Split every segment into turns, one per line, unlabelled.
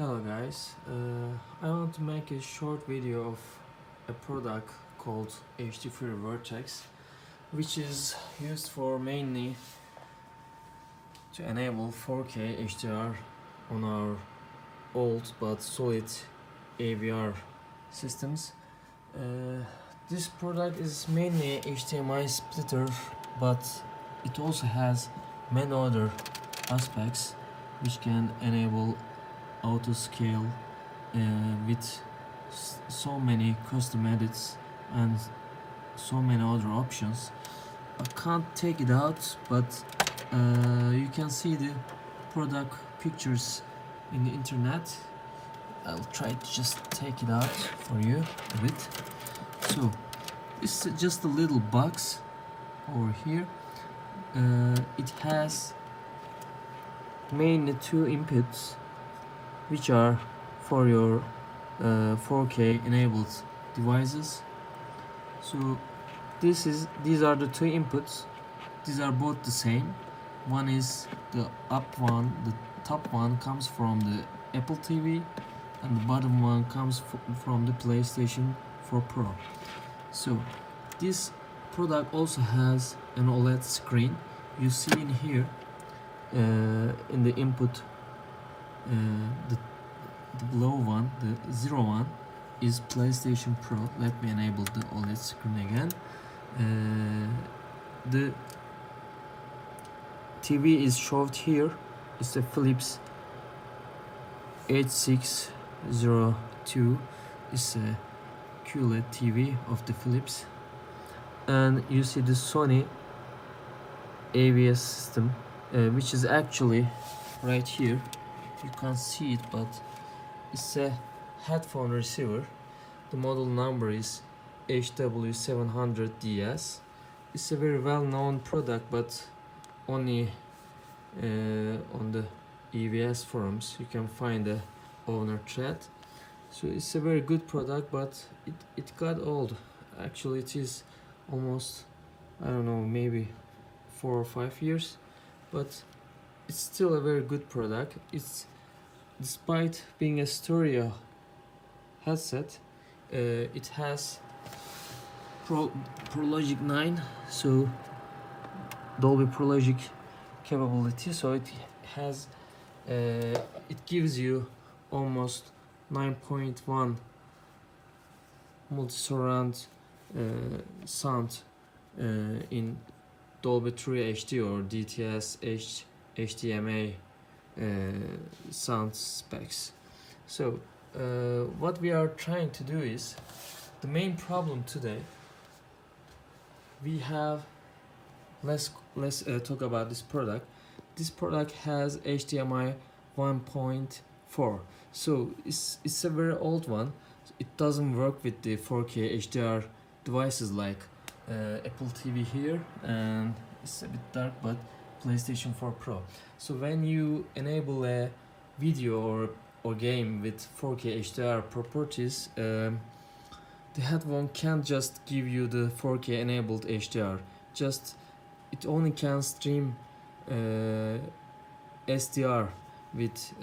Hello guys, I want to make a short video of a product called HDFury Vertex, which is used for mainly to enable 4K HDR on our old but solid AVR systems. This product is mainly a HDMI splitter, but it also has many other aspects which can enable autoscale with so many custom edits and so many other options. I can't take it out, but you can see the product pictures in the internet. I'll try to just take it out for you a bit. So it's just a little box over here. It has mainly two inputs, which are for your 4K enabled devices. So these are the two inputs. These are both the same. One is the up one, the top one comes from the Apple TV, and the bottom one comes from the PlayStation 4 Pro. So this product also has an OLED screen. You see in here in the input, the below one, the 0 one, is PlayStation Pro. Let me enable the OLED screen again. The TV is showed here. It's a Philips H602. It's a QLED TV of the Philips. And you see the Sony AVRS system, which is actually right here. You can't see it, but it's a headphone receiver. The model number is HW700DS. It's a very well-known product, but only on the AVRS forums you can find the owner thread. So it's a very good product, but it got old. Actually, it is almost, I don't know, maybe 4 or 5 years, but it's still a very good product. It's, despite being a stereo headset, it has Pro Logic 9, so Dolby Pro Logic capability. So it has, it gives you almost 9.1 multi-surround sound in Dolby 3 HD or DTS HDMI sound specs. So what we are trying to do is, the main problem today, we have, let's talk about this product. This product has HDMI 1.4, so it's a very old one. It doesn't work with the 4K HDR devices like Apple TV here, and it's a bit dark, but PlayStation 4 Pro. So when you enable a video or game with 4K HDR properties, the headphone can't just give you the 4K enabled HDR. It only can stream SDR with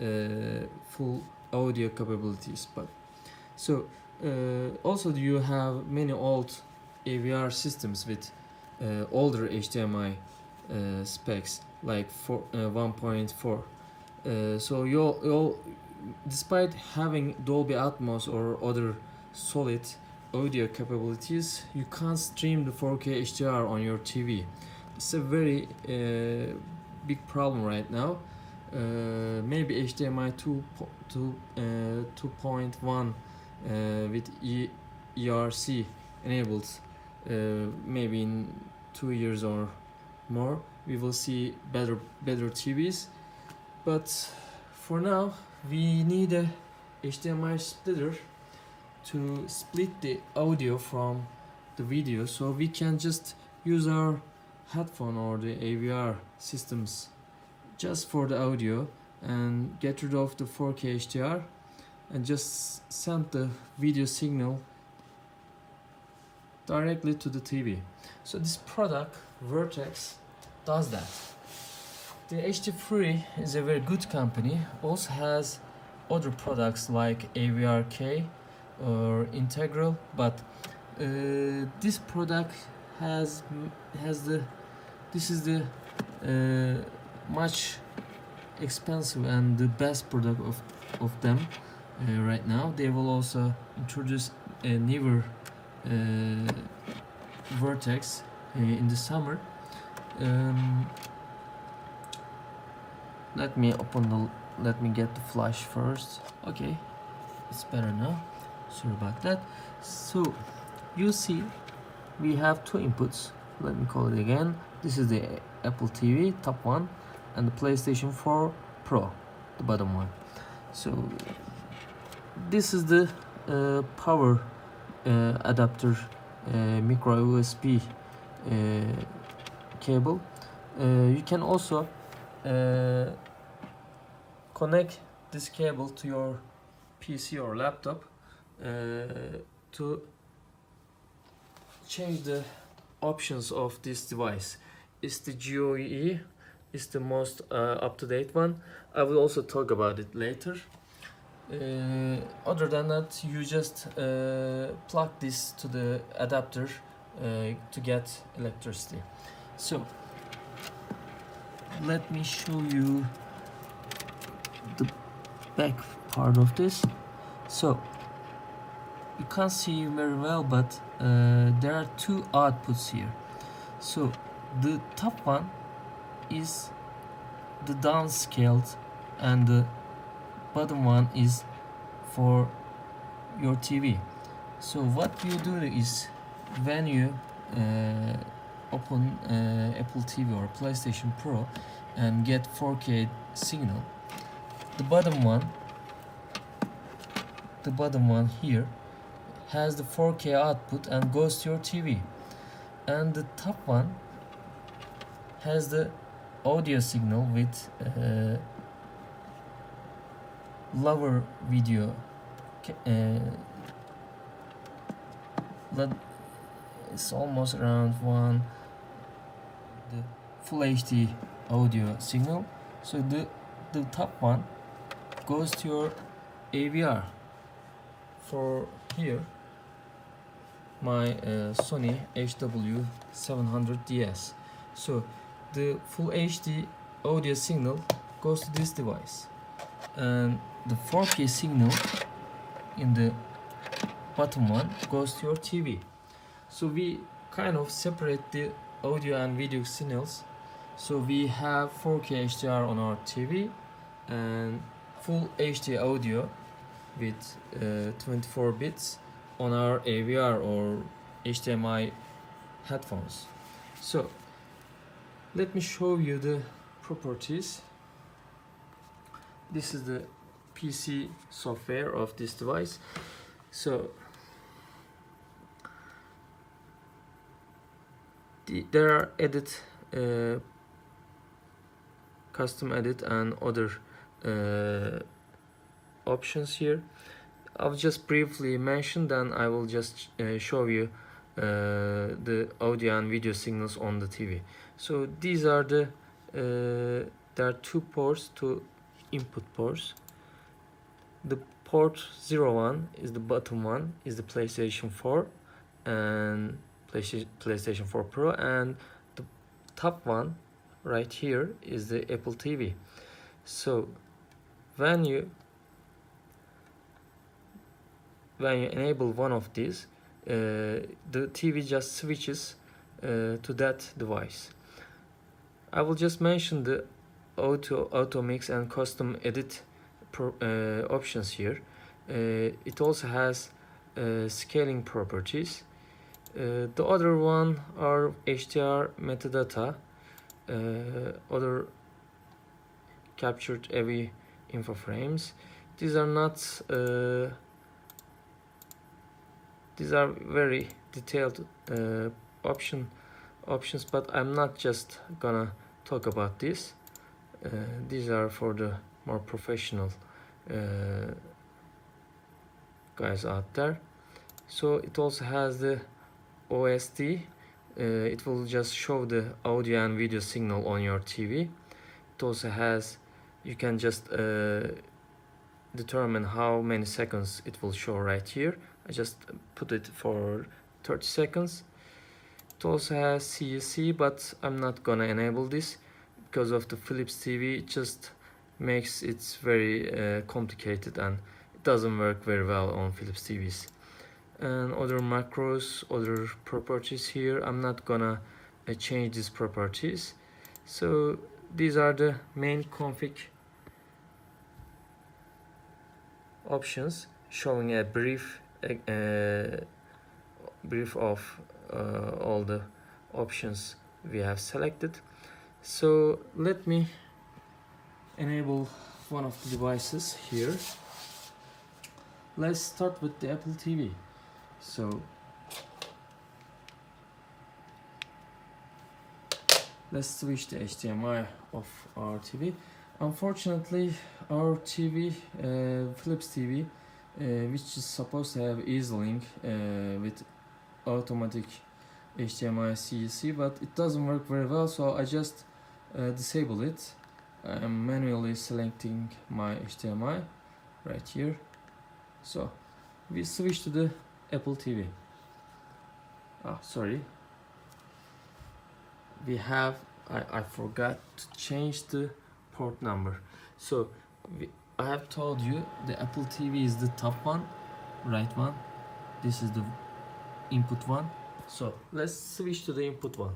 full audio capabilities. But so also you have many old AVR systems with older HDMI specs like 1.4. So you despite having Dolby Atmos or other solid audio capabilities, you can't stream the 4K HDR on your TV. It's a very big problem right now. Maybe HDMI 2.1 with ERC enabled, maybe in 2 years or more we will see better TVs. But for now we need a HDMI splitter to split the audio from the video, so we can just use our headphone or the AVR systems just for the audio and get rid of the 4K HDR and just send the video signal directly to the TV. So this product, Vertex, does that. The HdFury is a very good company, also has other products like AVRK or Integral, but this product has the this is the much expensive and the best product of them right now. They will also introduce a newer Vertex in the summer. Let me get the flash first. Okay, it's better now. Sorry about that. So you see we have two inputs. Let me call it again. This is the Apple TV top one and the PlayStation 4 Pro, the bottom one. So this is the power adapter micro USB cable. You can also connect this cable to your PC or laptop to change the options of this device. It's the GUI, it's the most up-to-date one. I will also talk about it later. Other than that, you just plug this to the adapter to get electricity. So let me show you the back part of this. So you can't see very well, but there are two outputs here. So the top one is the downscaled and the bottom one is for your TV. So what you do is when you open Apple TV or PlayStation Pro and get 4K signal, the bottom one here has the 4K output and goes to your TV, and the top one has the audio signal with lower video. It's almost around the full HD audio signal. So the top one goes to your AVR. For here, my Sony HW700DS. So the full HD audio signal goes to this device, and the 4K signal in the bottom one goes to your TV. So we kind of separate the audio and video signals. So we have 4K HDR on our TV and full HD audio with 24 bits on our AVR or HDMI headphones. So let me show you the properties. This is the PC software of this device. So there are edit, custom edit and other options here. I'll just briefly mention, then I will just show you the audio and video signals on the TV. So these are the there are two ports, two input ports. The port 01 is the bottom one, is the PlayStation 4 and PlayStation 4 Pro, and the top one right here is the Apple TV. So when you enable one of these, the TV just switches to that device. I will just mention the auto mix and custom edit options here. It also has scaling properties. The other one are HDR metadata, other captured AV info frames. These are not these are very detailed options, but I'm not just gonna talk about this. These are for the more professional guys out there. So it also has the OSD. It will just show the audio and video signal on your TV. It also has, you can just determine how many seconds it will show right here. I just put it for 30 seconds. It also has CEC, but I'm not gonna enable this because of the Philips TV. It just makes it very complicated and it doesn't work very well on Philips TVs. And other macros, other properties here, I'm not gonna change these properties. So these are the main config options, showing a brief of all the options we have selected. So let me enable one of the devices here. Let's start with the Apple TV. So let's switch the HDMI of our TV. Unfortunately, our TV, Philips TV, which is supposed to have EasyLink with automatic HDMI CEC, but it doesn't work very well, so I just disable it. I'm manually selecting my HDMI right here. So we switch to the Apple TV. Sorry, we have I forgot to change the port number. So I have told you the Apple TV is the top one, right one. This is the input one. So let's switch to the input one.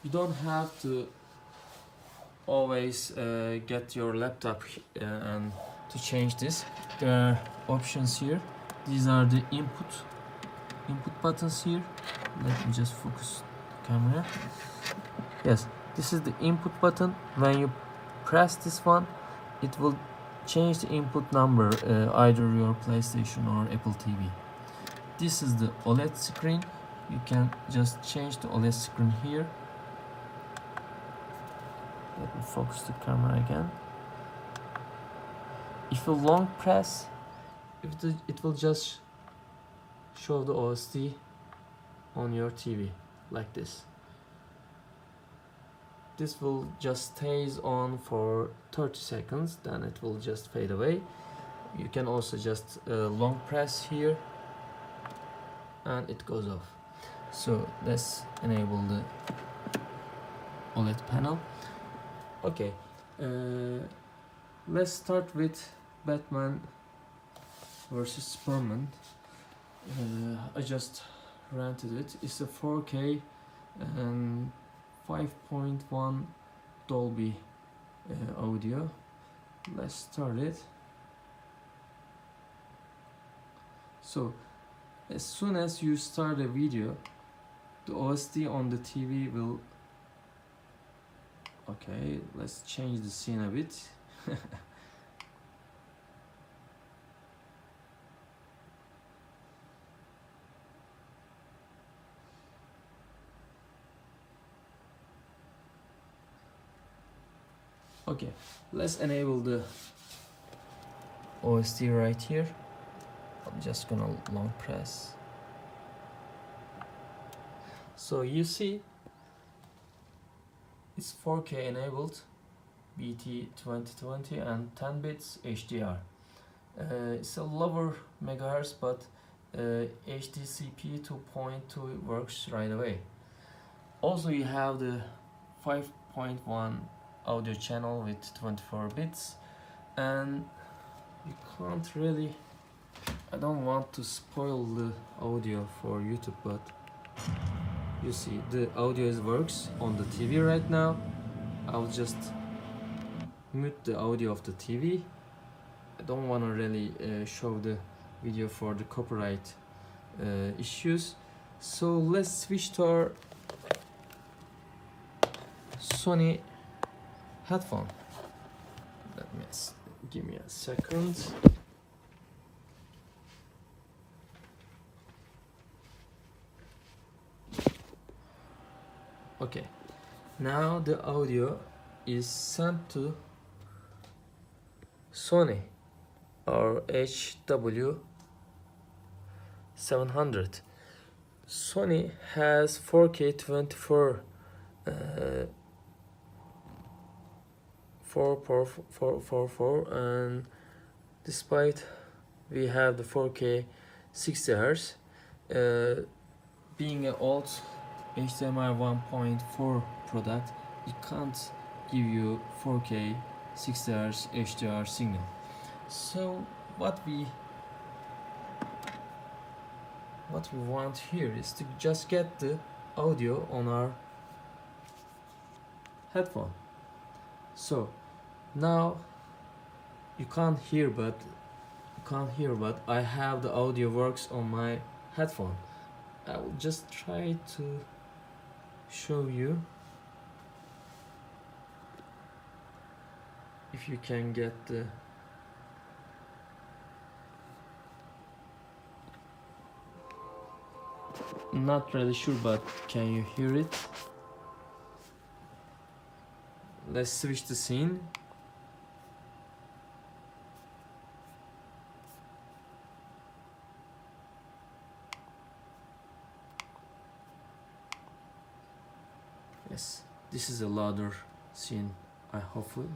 You don't have to always get your laptop and to change this. There are options here. These are the input buttons here. Let me just focus the camera. Yes, this is the input button. When you press this one, it will change the input number, either your PlayStation or Apple TV. This is the OLED screen. You can just change the OLED screen here. Let me focus the camera again. If you long press, it will just show the OSD on your TV like this. This will just stays on for 30 seconds, then it will just fade away. You can also just long press here and it goes off. So let's enable the OLED panel. Okay, let's start with Batman versus Superman. I just rented it. It's a 4K and 5.1 Dolby audio. Let's start it. So as soon as you start a video, the OSD on the TV will... Okay, let's change the scene a bit. Okay, let's enable the OSD right here. I'm just gonna long press. So you see, it's 4K enabled, BT 2020 and 10 bits HDR. It's a lower megahertz, but HDCP 2.2 works right away. Also, you have the 5.1 audio channel with 24 bits, and you can't really... I don't want to spoil the audio for YouTube, but you see the audio works on the TV right now. I'll just mute the audio of the TV. I don't want to really show the video for the copyright issues. So let's switch to our Sony headphone. Give me a second. Okay, now the audio is sent to Sony, or HW700. Sony has 4K 24 Ps4Pro, and despite we have the 4K 60 Hz, being an old HDMI 1.4 product, it can't give you 4K 60 Hz HDR signal. So what we want here is to just get the audio on our headphone. So now you can't hear, but I have the audio works on my headphone. I will just try to show you if you can get the not really sure, but can you hear it? Let's switch the scene. Yes, this is a louder scene, I hopefully.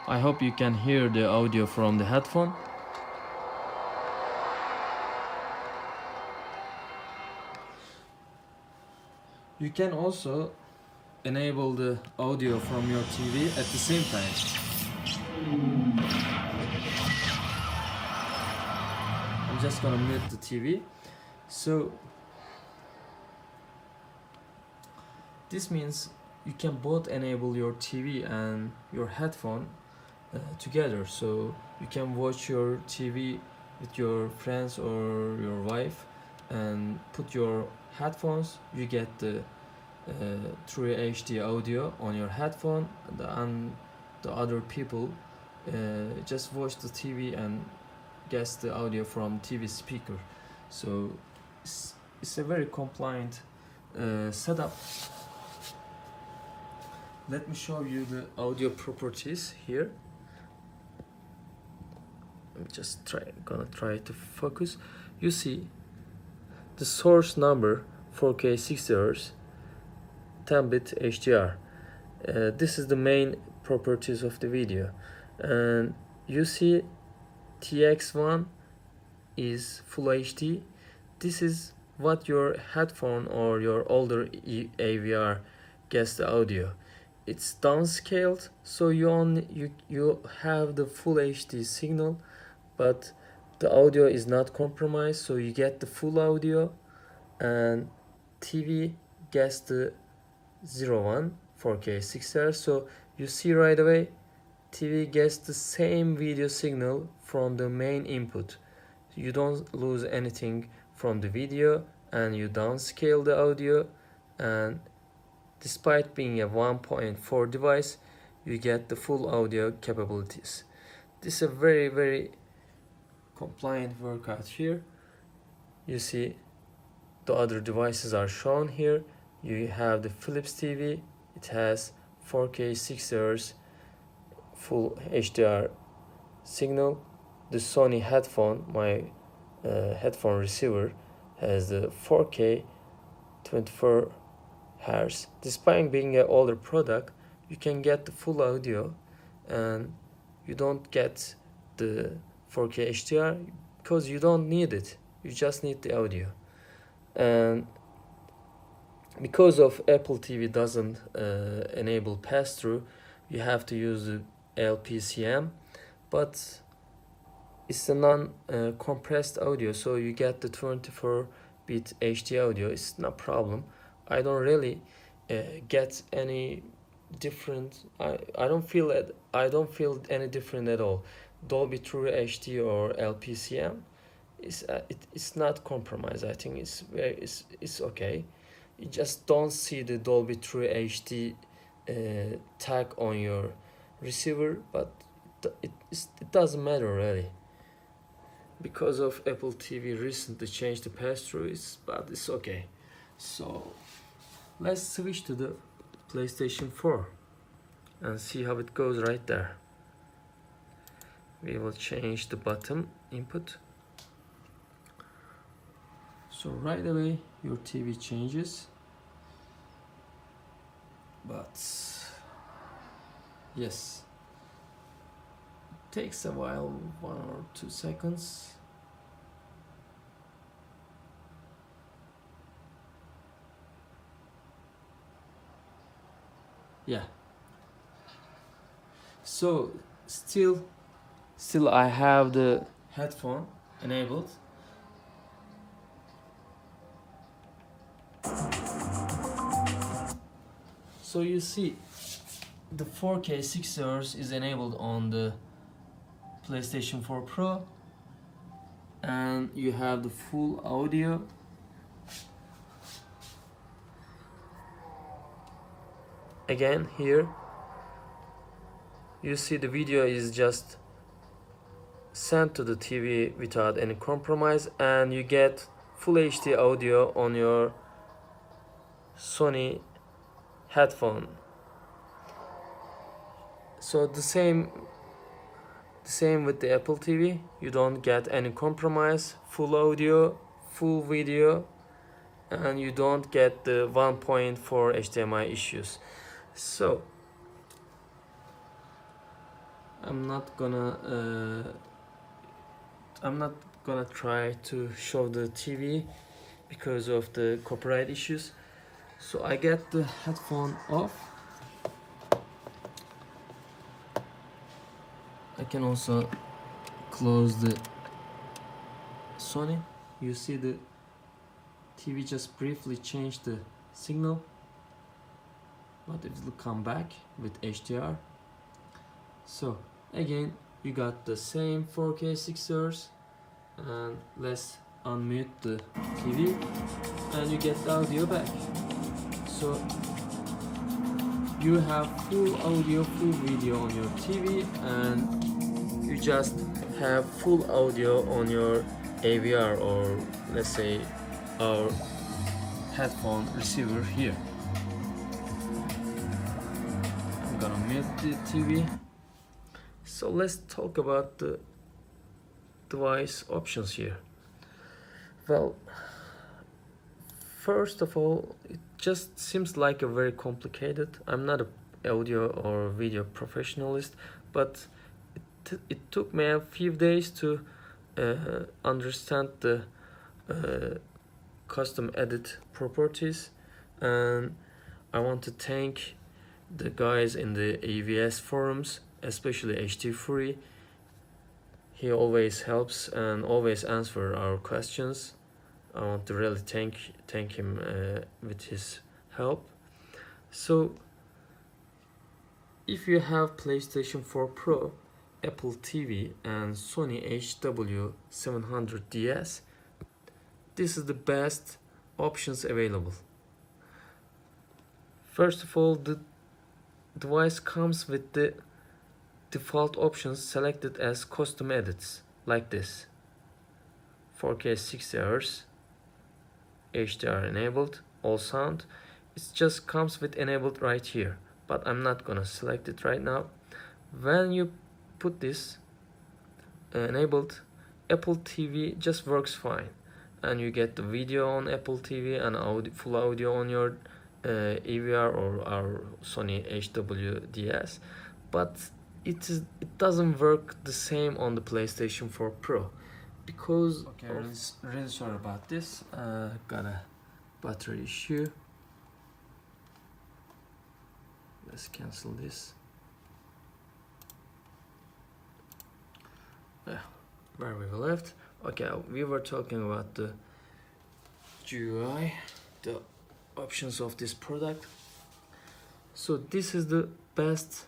I hope you can hear the audio from the headphone. You can also enable the audio from your TV at the same time. I'm just gonna mute the TV. So this means you can both enable your TV and your headphone together, so you can watch your TV with your friends or your wife and put your headphones. You get the True HD audio on your headphone, and the other people just watch the TV and gets the audio from TV speaker. So it's a very compliant setup. Let me show you the audio properties here. I'm just gonna try to focus. You see the source number 4K 60 Hz 10-bit HDR. This is the main properties of the video, and you see TX1 is Full HD. This is what your headphone or your older AVR gets the audio. It's downscaled, so you have the Full HD signal, but the audio is not compromised, so you get the full audio, and TV gets the 01 4K 60 Hz. So you see right away TV gets the same video signal from the main input. You don't lose anything from the video, and you downscale the audio, and despite being a 1.4 device, you get the full audio capabilities. This is a very compliant workout here. You see the other devices are shown here. You have the Philips TV. It has 4K 60 Hz full HDR signal. The Sony headphone, my headphone receiver, has the 4K 24 Hz. Despite being an older product, you can get the full audio, and you don't get the 4K HDR because you don't need it. You just need the audio. And because of Apple TV doesn't enable pass-through, you have to use the LPCM, but it's a non-compressed audio, so you get the 24-bit HD audio. It's no problem. I don't really get any different. I don't feel any different at all. Dolby True HD or LPCM, it's not compromised. I think it's okay. You just don't see the Dolby True HD tag on your receiver, but it doesn't matter really, because of Apple TV recently changed the pass-through. But it's okay. So let's switch to the PlayStation 4 and see how it goes right there. We will change the bottom input. So right away your TV changes. but yes, it takes a while, 1 or 2 seconds. Yeah, so still I have the headphone enabled. So you see the 4K 60 Hz is enabled on the PlayStation 4 Pro, and you have the full audio. Again, here you see the video is just sent to the TV without any compromise, and you get full HD audio on your Sony headphone. So the same with the Apple TV. You don't get any compromise, full audio, full video, and you don't get the 1.4 HDMI issues. So I'm not gonna try to show the TV because of the copyright issues. So I get the headphone off. I can also close the Sony. You see the TV just briefly changed the signal, but it will come back with HDR. So again, you got the same 4K 60 Hz, and let's unmute the TV and you get the audio back. So you have full audio, full video on your TV, and you just have full audio on your AVR, or let's say our headphone receiver here. I'm gonna mute the TV. So let's talk about the device options here. Well, first of all, it just seems like a very complicated. I'm not an audio or video professionalist, but it took me a few days to understand the custom edit properties, and I want to thank the guys in the AVRS forums, especially HdFury. He always helps and always answers our questions. I want to really thank him with his help. So if you have PlayStation 4 Pro, Apple TV and Sony HW700DS, this is the best options available. First of all, the device comes with the default options selected as custom edits, like this: 4K 60 Hz, HDR enabled, all sound. It just comes with enabled right here, but I'm not gonna select it right now. When you put this enabled, Apple TV just works fine, and you get the video on Apple TV and full audio on your AVR or our Sony HWDS, but it doesn't work the same on the PlayStation 4 Pro because really sorry about this. Got a battery issue. Let's cancel this. Where we left. Okay, we were talking about the GUI, the options of this product. So this is the best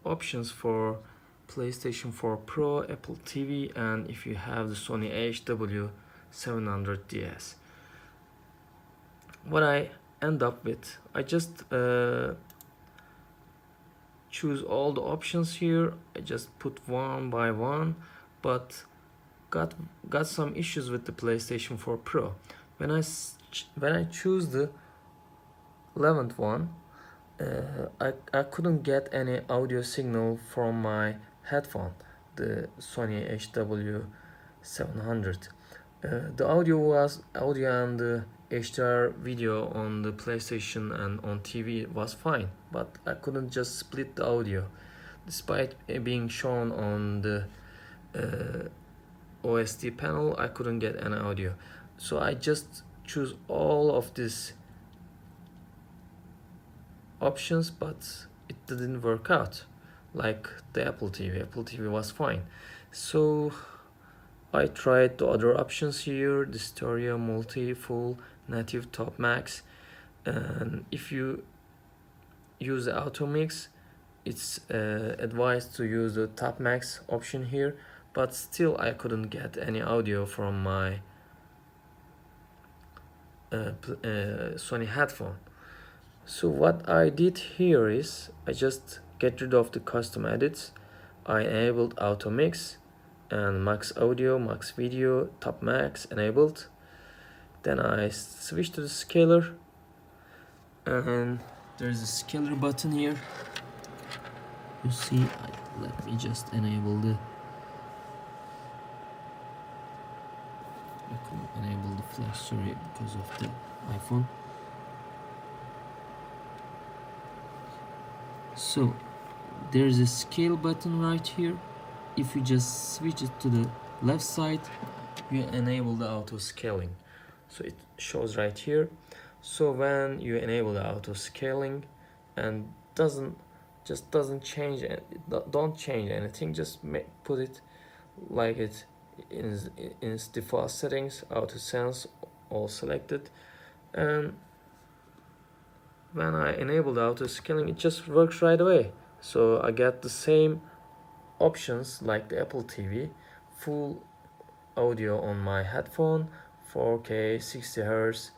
options for PlayStation 4 Pro, Apple TV, and if you have the Sony HW700DS. What I end up with, I just choose all the options here. I just put one by one, but got some issues with the PlayStation 4 Pro. When I choose the 11th one, I couldn't get any audio signal from my headphone, the Sony HW700. The audio and the HDR video on the PlayStation and on TV was fine, but I couldn't just split the audio. Despite it being shown on the OSD panel, I couldn't get any audio. So I just choose all of these options, but it didn't work out. Like the Apple TV was fine. So I tried the other options here, the stereo, multi, full, native, top, max. And if you use the auto mix, it's advised to use the top max option here, but still I couldn't get any audio from my Sony headphone. So what I did here is I just get rid of the custom edits. I enabled auto mix and max audio, max video, top max enabled. Then I switch to the scaler, and there's a scaler button here. You see, let me just enable the flash, sorry, because of the iPhone. So there's a scale button right here. If you just switch it to the left side, you enable the auto scaling. So it shows right here. So when you enable the auto scaling and doesn't change, don't change anything, just put it like it in its default settings, auto sense all selected, and when I enable the auto scaling, it just works right away. So I get the same options like the Apple TV, full audio on my headphone, 4K 60 Hz,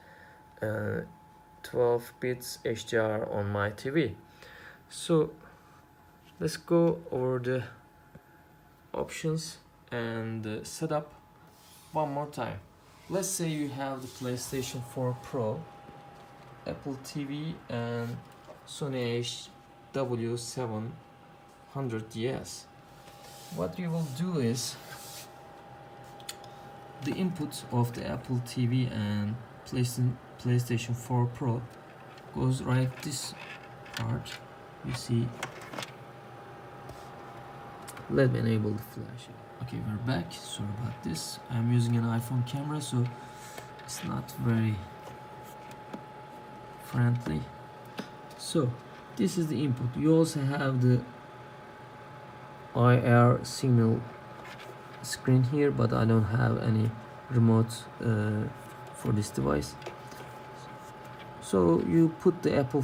12 bits HDR on my TV. So let's go over the options and the setup one more time. Let's say you have the PlayStation 4 Pro, Apple TV and Sony HW700DS. What you will do is the input of the Apple TV and PlayStation 4 Pro goes right this part. You see, let me enable the flash. Okay, we're back. Sorry about this. I'm using an iPhone camera, so it's not very friendly. So this is the input. You also have the IR signal screen here, but I don't have any remote for this device. So you put the Apple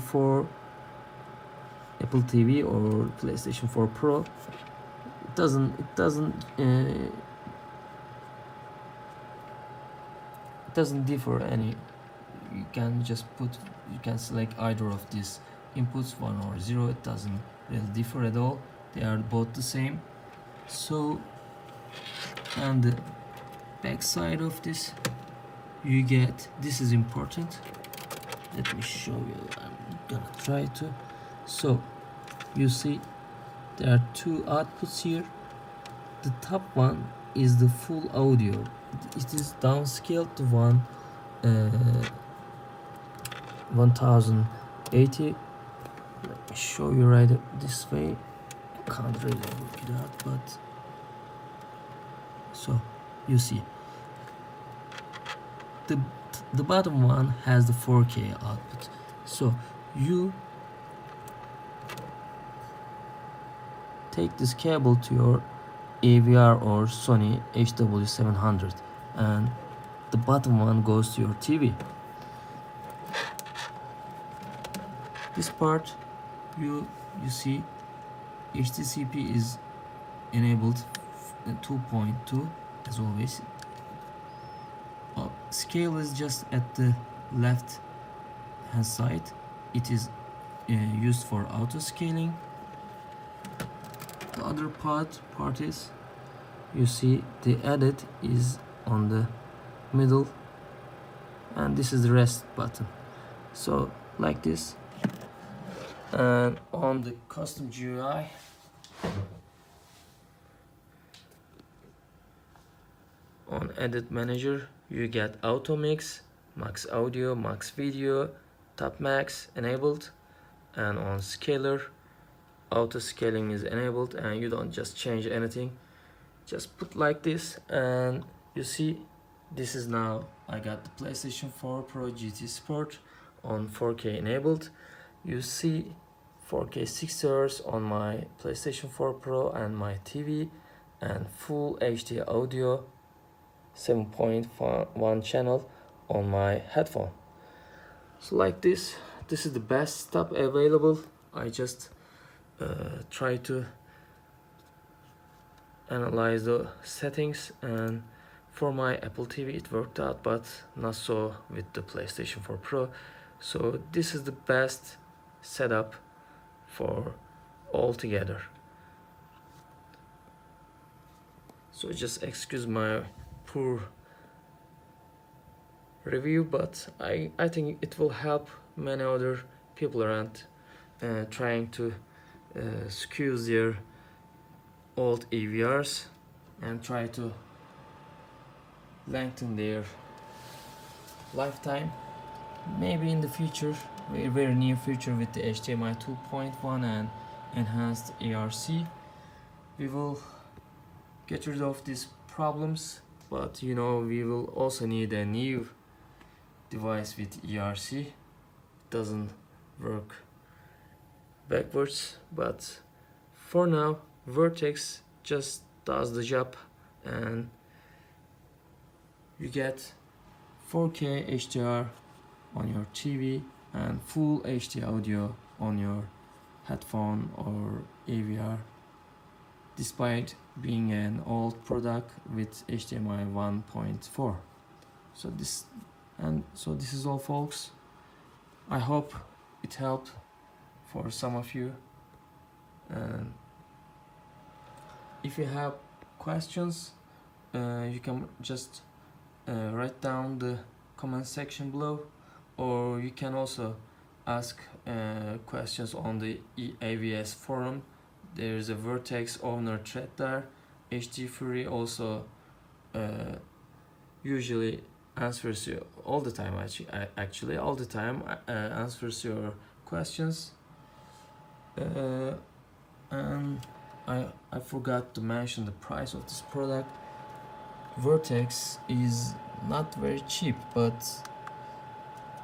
TV or PlayStation 4 Pro. It doesn't differ any. You can select either of these inputs, 1 or 0. It doesn't really differ at all. They are both the same. So, and the back side of this, you get, this is important. Let me show you. I'm gonna try to. So you see there are two outputs here. The top one is the full audio. It is downscaled to 1080. Let me show you right this way. I can't really work it out, but so you see the bottom one has the 4K output. So you take this cable to your AVR or Sony HW700, and the bottom one goes to your TV. This part, you see HDCP is enabled 2.2 as always. Scale is just at the left hand side. It is used for auto scaling. The other part is, you see the edit is on the middle, and this is the rest button. So like this. And on the custom GUI, on edit manager, you get auto mix, max audio, max video, top max enabled, and on scaler auto scaling is enabled, and you don't just change anything, just put like this, and you see this is now I got the PlayStation 4 Pro GT Sport on 4K enabled. You see 4K 60Hz on my PlayStation 4 Pro and my TV, and full HD audio 7.1 channel on my headphone. So like this is the best stuff available. I just try to analyze the settings, and for my Apple TV it worked out, but not so with the PlayStation 4 Pro. So this is the best setup for all together. So just excuse my poor review, but I think it will help many other people around trying to squeeze their old AVRs and try to lengthen their lifetime. Maybe in the future, very near future, with the HDMI 2.1 and enhanced ARC, we will get rid of these problems. But you know, we will also need a new device with ERC. It doesn't work backwards, but for now Vertex just does the job, and you get 4K HDR on your TV and full HD audio on your headphone or AVR, despite being an old product with HDMI 1.4. So this is all, folks. I hope it helped for some of you, and if you have questions, you can just write down the comment section below, or you can also ask questions on the AVRS forum. There's a Vertex owner thread there. HdFury also usually answers you all the time, actually all the time answers your questions. And I forgot to mention the price of this product. Vertex is not very cheap, but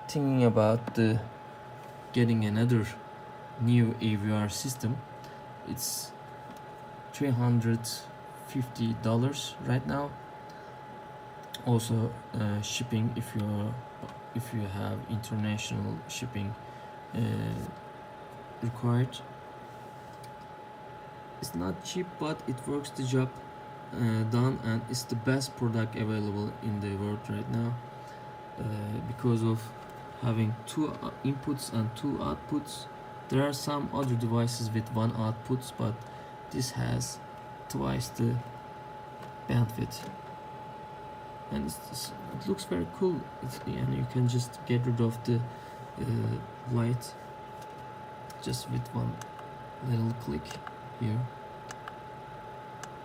thinking about getting another new AVR system, it's $350 right now. Also shipping, if you have international shipping required. It's not cheap, but it works the job done, and it's the best product available in the world right now, because of having 2 inputs and 2 outputs. There are some other devices with 1 output, but this has twice the bandwidth, and it looks very cool. And you can just get rid of the light just with one little click here,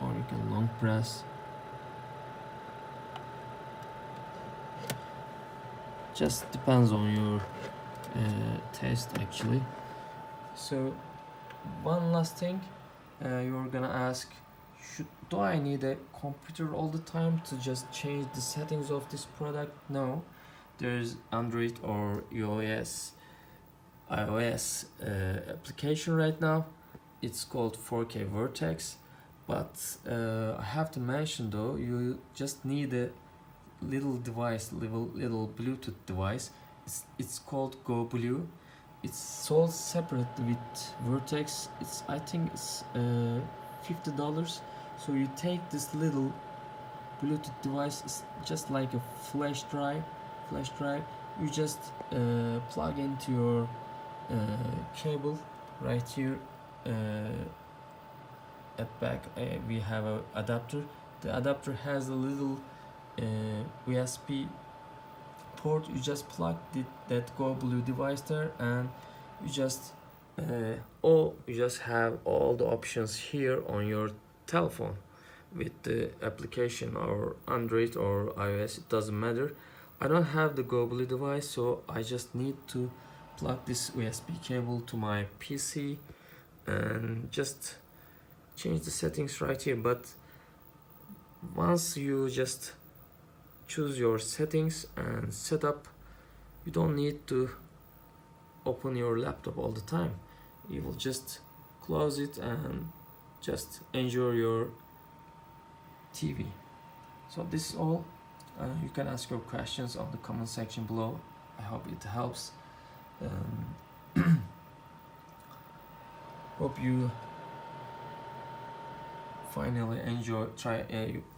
or you can long press. Just depends on your taste, actually. So one last thing, you're gonna ask, do I need a computer all the time to just change the settings of this product? No, there's Android or iOS application right now. It's called 4K Vertex, but I have to mention though, you just need a little device, little Bluetooth device. It's called Go Blue. It's sold separately with Vertex. I think it's $50. So you take this little Bluetooth device, it's just like a flash drive. You just plug into your cable right here. At back we have a adapter. The adapter has a little USB port. You just plug that Go Blue device there, and you just have all the options here on your telephone with the application, or Android or iOS, it doesn't matter. I don't have the Globally device, so I just need to plug this USB cable to my PC and just change the settings right here. But once you just choose your settings and setup, you don't need to open your laptop all the time. You will just close it and just enjoy your TV. So this is all. You can ask your questions on the comment section below. I hope it helps. Hope you finally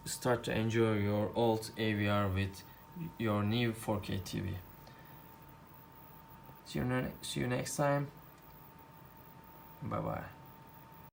start to enjoy your old AVR with your new 4K TV. See you next time. Bye bye.